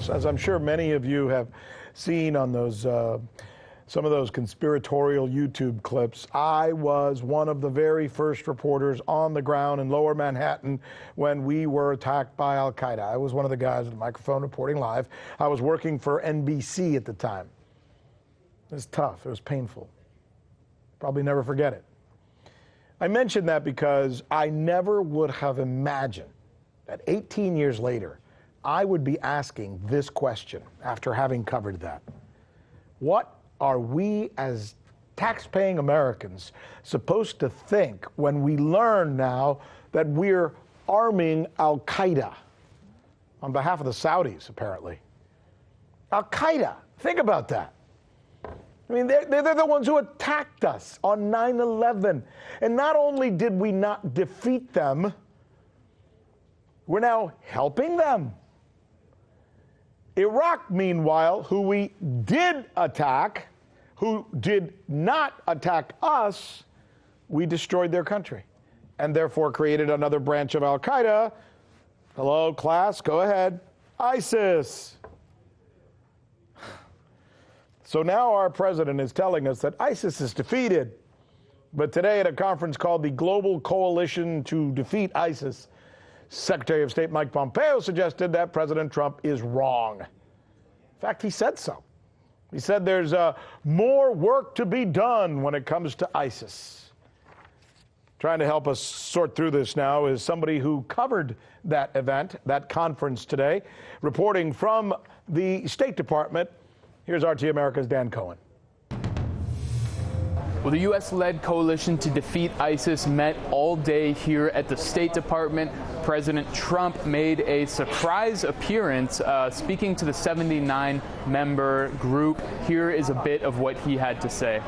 As I'm sure many of you have seen on those some of those conspiratorial YouTube clips, I was one of the very first reporters on the ground in Lower Manhattan when we were attacked by Al-Qaeda. I was one of the guys with a microphone reporting live. I was working for NBC at the time. It was tough. It was painful. Probably never forget it. I mention that because I never would have imagined that 18 years later, I would be asking this question after having covered that. What are we as tax-paying Americans supposed to think when we learn now that we're arming Al-Qaeda on behalf of the Saudis, apparently? Al-Qaeda, think about that. I mean, they're the ones who attacked us on 9/11. And not only did we not defeat them, we're now helping them. Iraq, meanwhile, who we did attack, who did not attack us, we destroyed their country and therefore created another branch of Al-Qaeda. Hello, class, go ahead. ISIS. So now our president is telling us that ISIS is defeated. But today at a conference called the Global Coalition to Defeat ISIS, Secretary of State Mike Pompeo suggested that President Trump is wrong. In fact, he said so. He said there's more work to be done when it comes to ISIS. Trying to help us sort through this now is somebody who covered that event, that conference today, reporting from the State Department. Here's RT America's Dan Cohen. Well, the U.S.-led coalition to defeat ISIS met all day here at the State Department. President Trump made a surprise appearance speaking to the 79-member group. Here is a bit of what he had to say.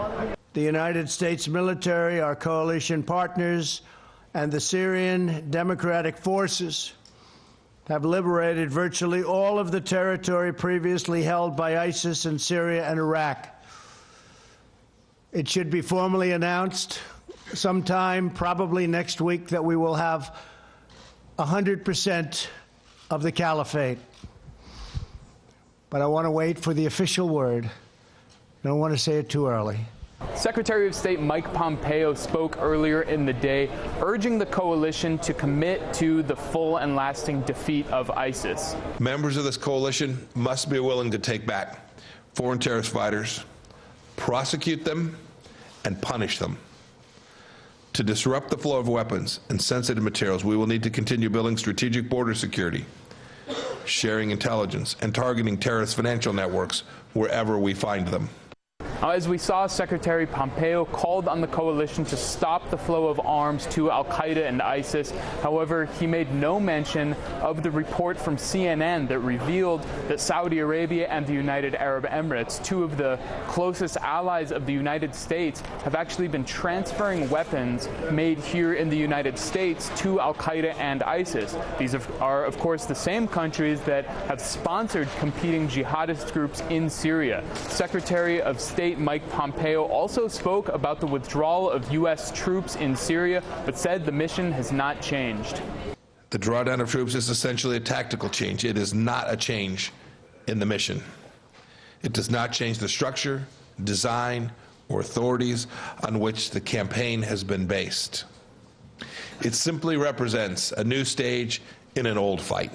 The United States military, our coalition partners, and the Syrian Democratic Forces have liberated virtually all of the territory previously held by ISIS in Syria and Iraq. It should be formally announced sometime, probably next week, that we will have 100% of the caliphate. But I want to wait for the official word. I don't want to say it too early. Secretary of State Mike Pompeo spoke earlier in the day, urging the coalition to commit to the full and lasting defeat of ISIS. Members of this coalition must be willing to take back foreign terrorist fighters, prosecute them, and punish them. To disrupt the flow of weapons and sensitive materials, we will need to continue building strategic border security, sharing intelligence, and targeting terrorist financial networks wherever we find them. As we saw, Secretary Pompeo called on the coalition to stop the flow of arms to Al-Qaeda and ISIS. However, he made no mention of the report from CNN that revealed that Saudi Arabia and the United Arab Emirates, two of the closest allies of the United States, have actually been transferring weapons made here in the United States to Al-Qaeda and ISIS. These are, of course, the same countries that have sponsored competing jihadist groups in Syria. Secretary of State Mike Pompeo also spoke about the withdrawal of U.S. troops in Syria, but said the mission has not changed. The drawdown of troops is essentially a tactical change. It is not a change in the mission. It does not change the structure, design, or authorities on which the campaign has been based. It simply represents a new stage in an old fight.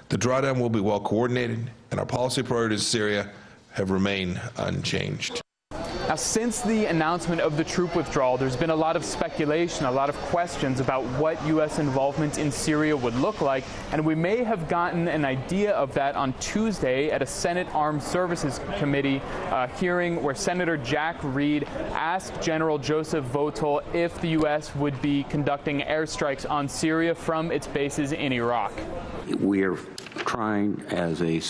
The drawdown will be well coordinated, and our policy priorities in Syria have remained unchanged. Now, since the announcement of the troop withdrawal, there's been a lot of speculation, a lot of questions about what U.S. involvement in Syria would look like, and we may have gotten an idea of that on Tuesday at a Senate Armed Services Committee hearing where Senator Jack Reed asked General Joseph Votel if the U.S. would be conducting airstrikes on Syria from its bases in Iraq. We're trying as a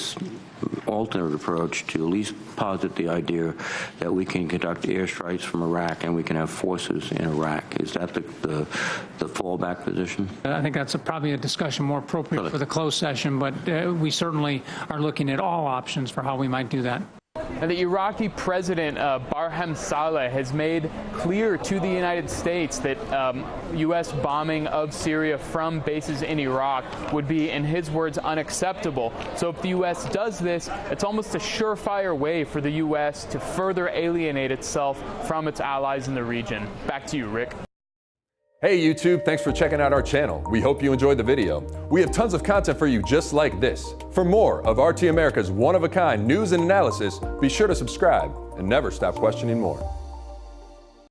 alternate approach to at least posit the idea that we can conduct airstrikes from Iraq and we can have forces in Iraq. Is that the fallback position? I think that's probably a discussion more appropriate for the closed session, but we certainly are looking at all options for how we might do that. And the Iraqi president, Barham Saleh, has made clear to the United States that U.S. bombing of Syria from bases in Iraq would be, in his words, unacceptable. So if the U.S. does this, it's almost a surefire way for the U.S. to further alienate itself from its allies in the region. Back to you, Rick. Hey YouTube, thanks for checking out our channel. We hope you enjoyed the video. We have tons of content for you just like this. For more of RT America's one-of-a-kind news and analysis, be sure to subscribe and never stop questioning more.